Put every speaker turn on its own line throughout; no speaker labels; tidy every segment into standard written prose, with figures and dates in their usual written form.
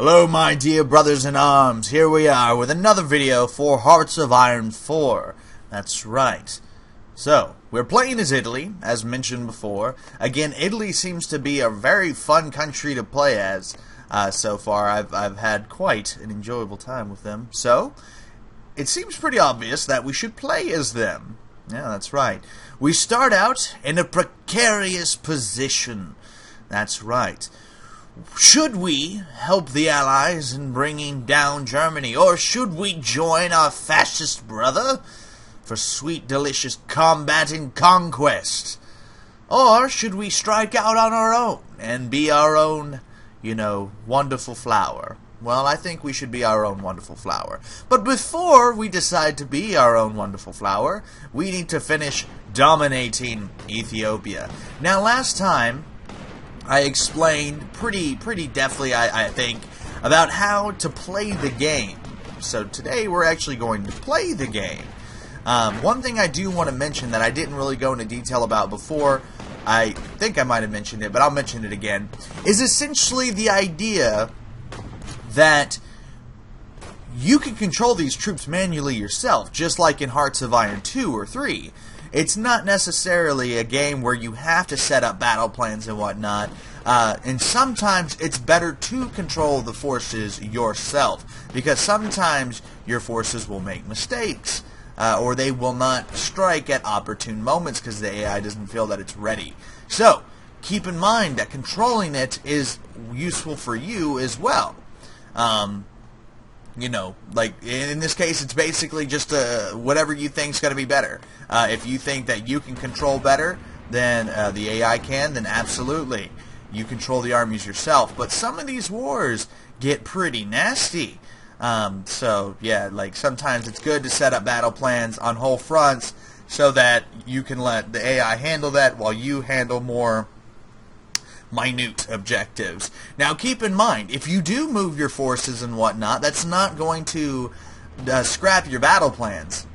Hello my dear brothers in arms, here we are with another video for Hearts of Iron 4. That's right. So, we're playing as Italy, as mentioned before. Again, Italy seems to be a very fun country to play as. So far, I've had quite an enjoyable time with them. So, it seems pretty obvious that we should play as them. Yeah, that's right. We start out in a precarious position. That's right. Should we help the Allies in bringing down Germany, or should we join our fascist brother for sweet, delicious combat and conquest? Or should we strike out on our own and be our own, wonderful flower? Well, I think we should be our own wonderful flower. But before we decide to be our own wonderful flower, we need to finish dominating Ethiopia. Now, last time I explained pretty deftly, I think, about how to play the game. So today we're actually going to play the game. One thing I do want to mention that I didn't really go into detail about before, I think I might have mentioned it, but I'll mention it again, is essentially the idea that you can control these troops manually yourself, just like in Hearts of Iron 2 or 3. It's not necessarily a game where you have to set up battle plans and whatnot, and sometimes it's better to control the forces yourself, because sometimes your forces will make mistakes, or they will not strike at opportune moments because the AI doesn't feel that it's ready. So, keep in mind that controlling it is useful for you as well. Like in this case, it's basically just whatever you think is going to be better. If you think that you can control better than the AI can, then absolutely, you control the armies yourself. But some of these wars get pretty nasty. So, yeah, like sometimes it's good to set up battle plans on whole fronts so that you can let the AI handle that while you handle more minute objectives. Now keep in mind, if you do move your forces and whatnot, that's not going to scrap your battle plans.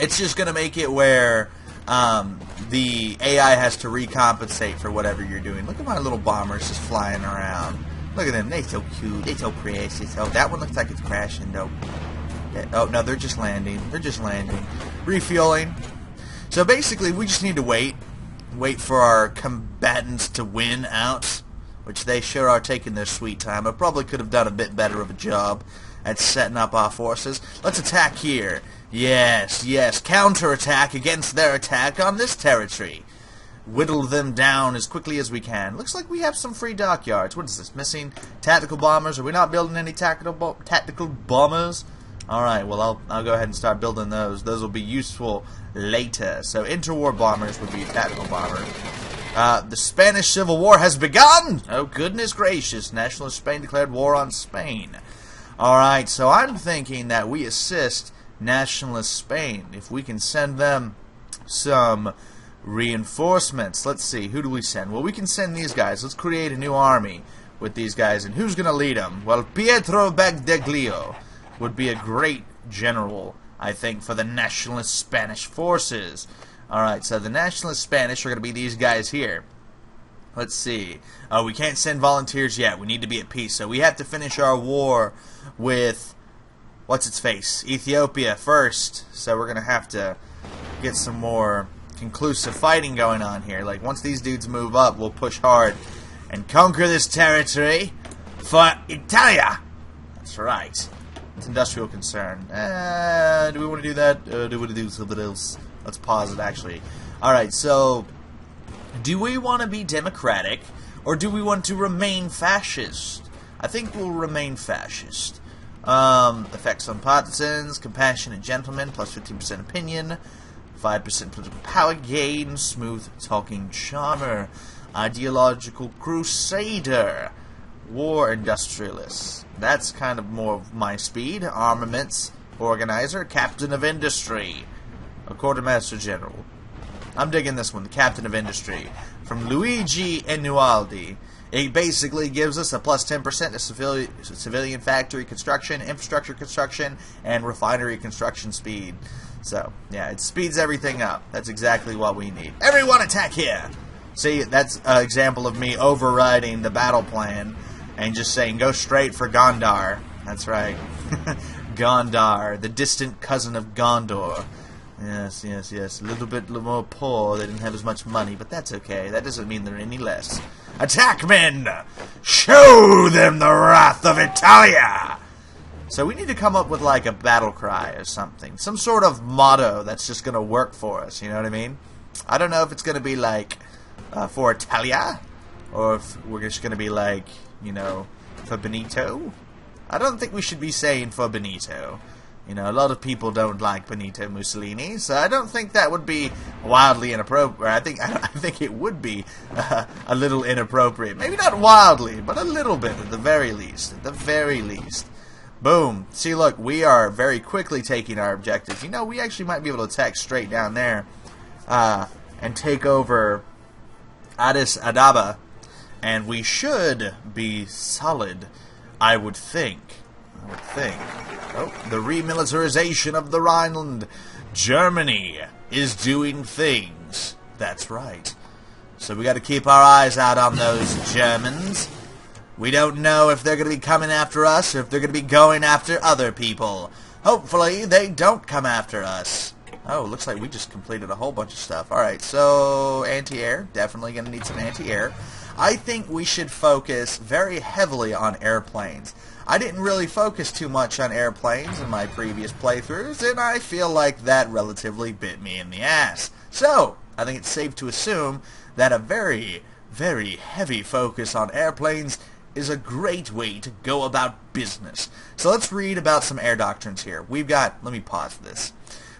It's just going to make it where the AI has to recompensate for whatever you're doing. Look at my little bombers just flying around. Look at them, they're so cute, they're so precious. Oh, that one looks like it's crashing though. Oh no, they're just landing. They're just landing. Refueling. So basically we just need to wait for our combatants to win out, which they sure are taking their sweet time. I probably could have done a bit better of a job at setting up our forces. Let's attack here. Yes, counterattack against their attack on this territory. Whittle them down as quickly as we can. Looks like we have some free dockyards. What is this? Missing tactical bombers? Are we not building any tactical bombers? Alright, well, I'll go ahead and start building those. Those will be useful later. So, interwar bombers would be a tactical bomber. The Spanish Civil War has begun! Oh, goodness gracious. Nationalist Spain declared war on Spain. Alright, so I'm thinking that we assist Nationalist Spain. If we can send them some reinforcements. Let's see, who do we send? Well, we can send these guys. Let's create a new army with these guys. And who's going to lead them? Well, Pietro Bagdeglio would be a great general, I think, for the Nationalist Spanish forces. Alright, so the Nationalist Spanish are going to be these guys here. Let's see. Oh, we can't send volunteers yet. We need to be at peace. So we have to finish our war with, what's-its-face, Ethiopia first. So we're going to have to get some more conclusive fighting going on here. Like, once these dudes move up, we'll push hard and conquer this territory for Italia. That's right. It's industrial concern. Do we want to do that? Do we want to do something else? Let's pause it, actually. Alright, so do we want to be democratic, or do we want to remain fascist? I think we'll remain fascist. Effects on partisans, compassionate gentleman, plus 15% opinion, 5% political power gain, smooth talking charmer, ideological crusader, war industrialist. That's kind of more of my speed. Armaments organizer, captain of industry, a quartermaster general. I'm digging this one, the captain of industry, from Luigi Enualdi. It basically gives us a plus 10% to civilian factory construction, infrastructure construction, and refinery construction speed. So, yeah, it speeds everything up. That's exactly what we need. Everyone attack here! See, that's an example of me overriding the battle plan and just saying, go straight for Gondar. That's right. Gondar, the distant cousin of Gondor. Yes, yes, yes. A little bit more poor. They didn't have as much money, but that's okay. That doesn't mean they're any less. Attack, men! Show them the wrath of Italia! So we need to come up with like a battle cry or something. Some sort of motto that's just going to work for us, you know what I mean? I don't know if it's going to be like, for Italia, or if we're just going to be like, you know, for Benito. I don't think we should be saying for Benito. You know, a lot of people don't like Benito Mussolini, so I don't think that would be wildly inappropriate. I think it would be a little inappropriate. Maybe not wildly, but a little bit at the very least. At the very least. Boom. See, look, we are very quickly taking our objectives. You know, we actually might be able to attack straight down there and take over Addis Ababa, and we should be solid, I would think. Oh, the remilitarization of the Rhineland. Germany is doing things. That's right. So we got to keep our eyes out on those Germans. We don't know if they're going to be coming after us or if they're going to be going after other people. Hopefully they don't come after us. Oh, looks like we just completed a whole bunch of stuff. Alright, so anti-air. Definitely going to need some anti-air. I think we should focus very heavily on airplanes. I didn't really focus too much on airplanes in my previous playthroughs, and I feel like that relatively bit me in the ass. So, I think it's safe to assume that a very, very heavy focus on airplanes is a great way to go about business. So let's read about some air doctrines here. We've got, let me pause this.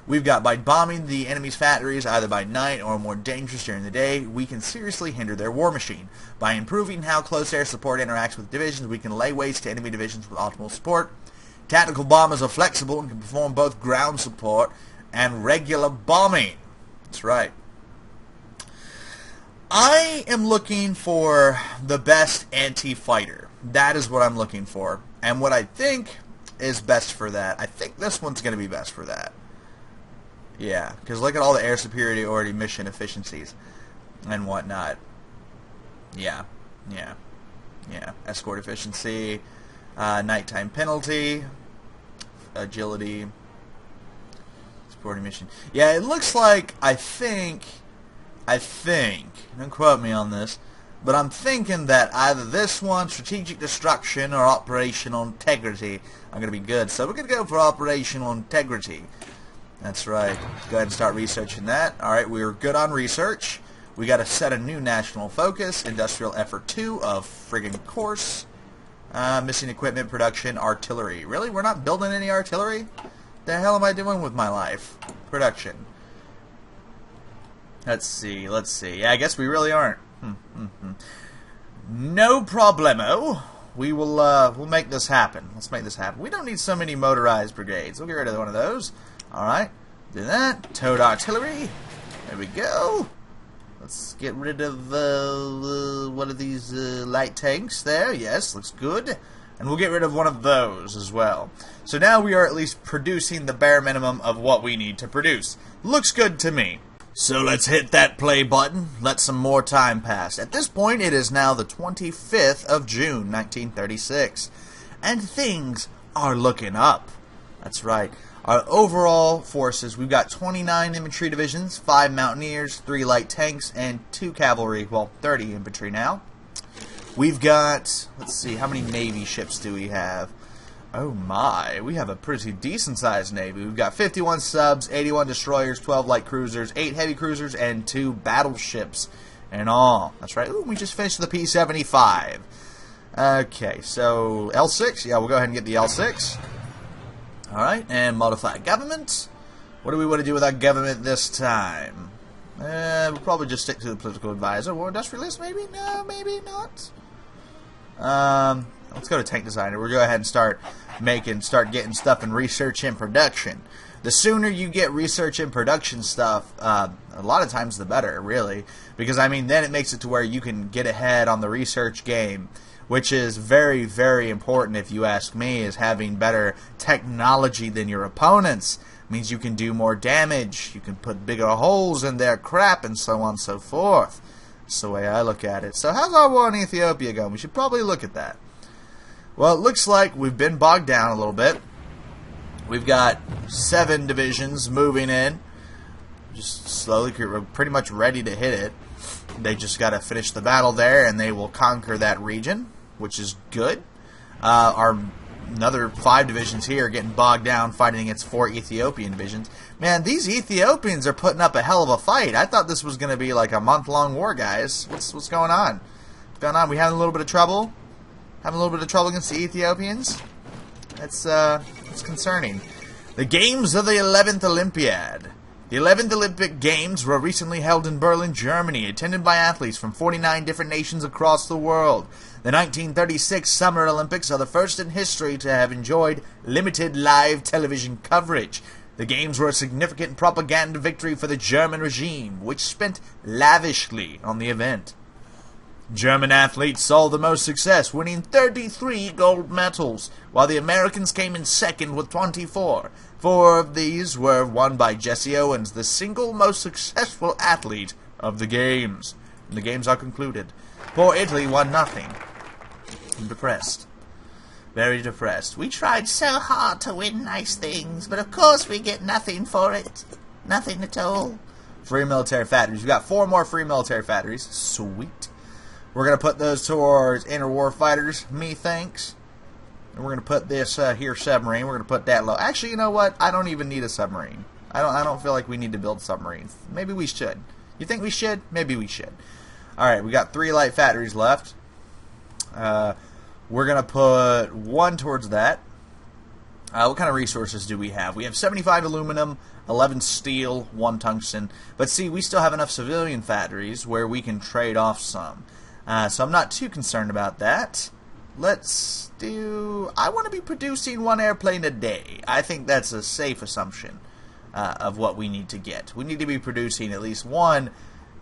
We've got, by bombing the enemy's factories either by night or more dangerous during the day, we can seriously hinder their war machine. By improving how close air support interacts with divisions, we can lay waste to enemy divisions with optimal support. Tactical bombers are flexible and can perform both ground support and regular bombing. That's right. I am looking for the best anti-fighter. That is what I'm looking for. And what I think is best for that, I think this one's going to be best for that. Yeah, because look at all the air superiority mission efficiencies and whatnot. Yeah. Escort efficiency, nighttime penalty, agility, supporting mission. Yeah, it looks like, I think, don't quote me on this, but I'm thinking that either this one, strategic destruction, or operational integrity are going to be good. So we're going to go for operational integrity. That's right. Let's go ahead and start researching that. Alright, we're good on research. We got to set a new national focus. Industrial effort 2 of friggin' course. Missing equipment, production, artillery. Really? We're not building any artillery? The hell am I doing with my life? Production. Let's see. Yeah, I guess we really aren't. No problemo. We will, we'll make this happen. Let's make this happen. We don't need so many motorized brigades. We'll get rid of one of those. Alright, do that. Towed artillery. There we go. Let's get rid of one of these light tanks there. Yes, looks good. And we'll get rid of one of those as well. So now we are at least producing the bare minimum of what we need to produce. Looks good to me. So let's hit that play button. Let some more time pass. At this point, it is now the 25th of June, 1936. And things are looking up. That's right. Our overall forces, we've got 29 infantry divisions, 5 mountaineers, 3 light tanks, and 2 cavalry, well, 30 infantry now. We've got, let's see, how many Navy ships do we have? Oh my, we have a pretty decent sized Navy. We've got 51 subs, 81 destroyers, 12 light cruisers, 8 heavy cruisers, and 2 battleships in all. That's right, ooh, we just finished the P-75. Okay, so L6, yeah, we'll go ahead and get the L6. Alright, and modify government. What do we want to do with our government this time? We'll probably just stick to the political advisor. War industrialist, maybe? No, maybe not. Let's go to tank designer. We'll go ahead and start getting stuff in research and production. The sooner you get research and production stuff, a lot of times the better, really. Because, I mean, then it makes it to where you can get ahead on the research game, which is very, very important, if you ask me, is having better technology than your opponents. It means you can do more damage, you can put bigger holes in their crap, and so on and so forth. That's the way I look at it. So how's our war in Ethiopia going? We should probably look at that. Well, it looks like we've been bogged down a little bit. We've got 7 divisions moving in. Just slowly, we're pretty much ready to hit it. They just got to finish the battle there, and they will conquer that region, which is good. Our another 5 divisions here are getting bogged down fighting against 4 Ethiopian divisions. Man, these Ethiopians are putting up a hell of a fight. I thought this was going to be like a month-long war, guys. What's going on? What's going on? We having a little bit of trouble? Having a little bit of trouble against the Ethiopians? That's concerning. The games of the 11th Olympiad. The 11th Olympic Games were recently held in Berlin, Germany, attended by athletes from 49 different nations across the world. The 1936 Summer Olympics are the first in history to have enjoyed limited live television coverage. The Games were a significant propaganda victory for the German regime, which spent lavishly on the event. German athletes saw the most success, winning 33 gold medals, while the Americans came in second with 24. 4 of these were won by Jesse Owens, the single most successful athlete of the Games. And the Games are concluded. Poor Italy won nothing. I'm depressed. Very depressed. We tried so hard to win nice things, but of course we get nothing for it. Nothing at all. Free military factories. We've got 4 more free military factories. Sweet. We're going to put those towards interwar fighters, methinks. And we're going to put this here submarine. We're going to put that low. Actually, you know what? I don't even need a submarine. I don't feel like we need to build submarines. Maybe we should. You think we should? Maybe we should. Alright, we got 3 light factories left. We're going to put 1 towards that. What kind of resources do we have? We have 75 aluminum, 11 steel, 1 tungsten. But see, we still have enough civilian factories where we can trade off some. So I'm not too concerned about that. Let's do... I want to be producing 1 airplane a day. I think that's a safe assumption of what we need to get. We need to be producing at least 1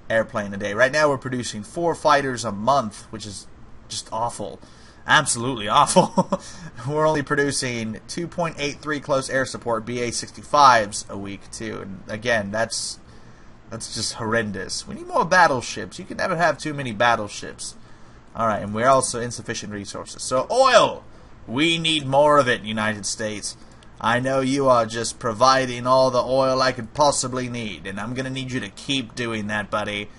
airplane a day. Right now we're producing 4 fighters a month, which is just awful. Absolutely awful. We're only producing 2.83 close air support BA-65s a week, too. And again, that's just horrendous. We need more battleships. You can never have too many battleships. Alright, and we're also insufficient resources. So, oil! We need more of it, United States. I know you are just providing all the oil I could possibly need, and I'm going to need you to keep doing that, buddy.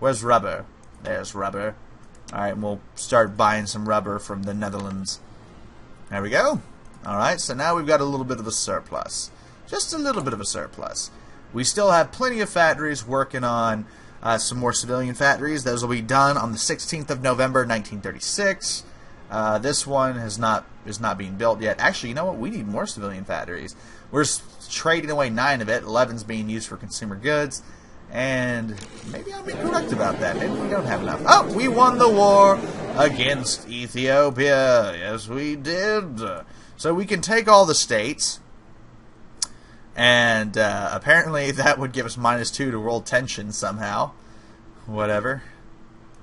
Where's rubber? There's rubber. Alright, we'll start buying some rubber from the Netherlands. There we go. Alright, so now we've got a little bit of a surplus. Just a little bit of a surplus. We still have plenty of factories working on some more civilian factories. Those will be done on the 16th of November, 1936. This one is not being built yet. Actually, you know what? We need more civilian factories. We're trading away 9 of it. 11's being used for consumer goods. And maybe I'll be correct about that. Maybe we don't have enough. Oh, we won the war against Ethiopia. Yes, we did. So we can take all the states. And apparently that would give us -2 to world tension somehow. Whatever.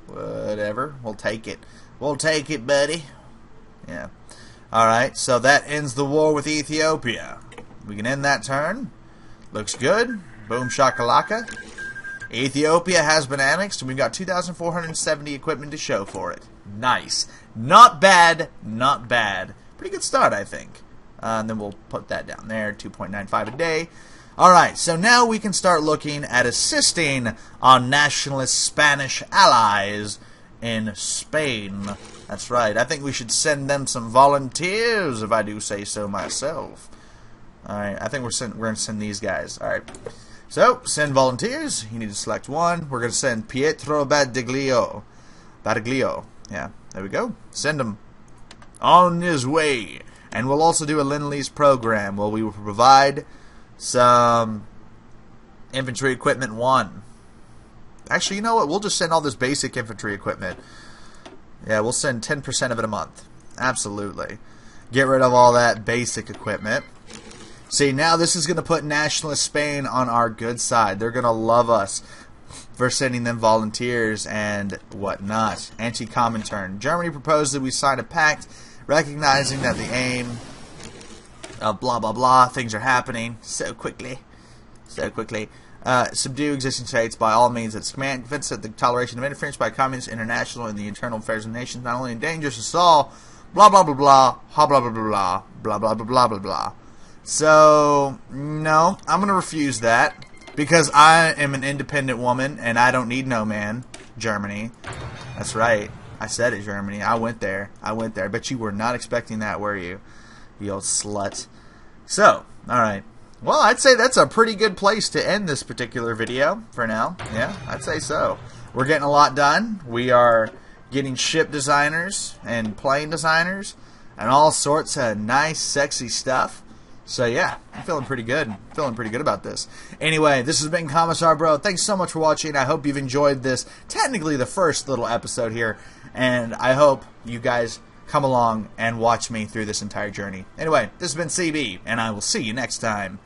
We'll take it. We'll take it, buddy. Yeah. Alright, so that ends the war with Ethiopia. We can end that turn. Looks good. Boom shakalaka. Ethiopia has been annexed, and we've got 2,470 equipment to show for it. Nice. Not bad. Not bad. Pretty good start, I think. And then we'll put that down there, 2.95 a day. Alright, so now we can start looking at assisting our nationalist Spanish allies in Spain. That's right. I think we should send them some volunteers, if I do say so myself. Alright, I think we're going to send these guys. Alright. So, send volunteers. You need to select 1. We're going to send Pietro Badaglio. Yeah, there we go. Send him on his way. And we'll also do a Lend-Lease program where we will provide some infantry equipment 1. Actually, you know what? We'll just send all this basic infantry equipment. Yeah, we'll send 10% of it a month. Absolutely. Get rid of all that basic equipment. See, now this is going to put Nationalist Spain on our good side. They're going to love us for sending them volunteers and whatnot. Anti-Comintern. Germany proposed that we sign a pact recognizing that the aim of blah blah blah, things are happening so quickly. Subdue existing states by all means at its command, convinced that the toleration of interference by Communist International in the internal affairs of nations not only endangers us all, blah blah blah blah, blah blah blah blah, blah blah blah blah blah blah. So no, I'm gonna refuse that because I am an independent woman and I don't need no man. Germany, that's right. I said it, Germany. I went there. But you were not expecting that, were you? You old slut. So, all right. Well, I'd say that's a pretty good place to end this particular video for now. Yeah, I'd say so. We're getting a lot done. We are getting ship designers and plane designers and all sorts of nice, sexy stuff. So, yeah, I'm feeling pretty good. Feeling pretty good about this. Anyway, this has been Commissar Bro. Thanks so much for watching. I hope you've enjoyed this, technically the first little episode here. And I hope you guys come along and watch me through this entire journey. Anyway, this has been CB, and I will see you next time.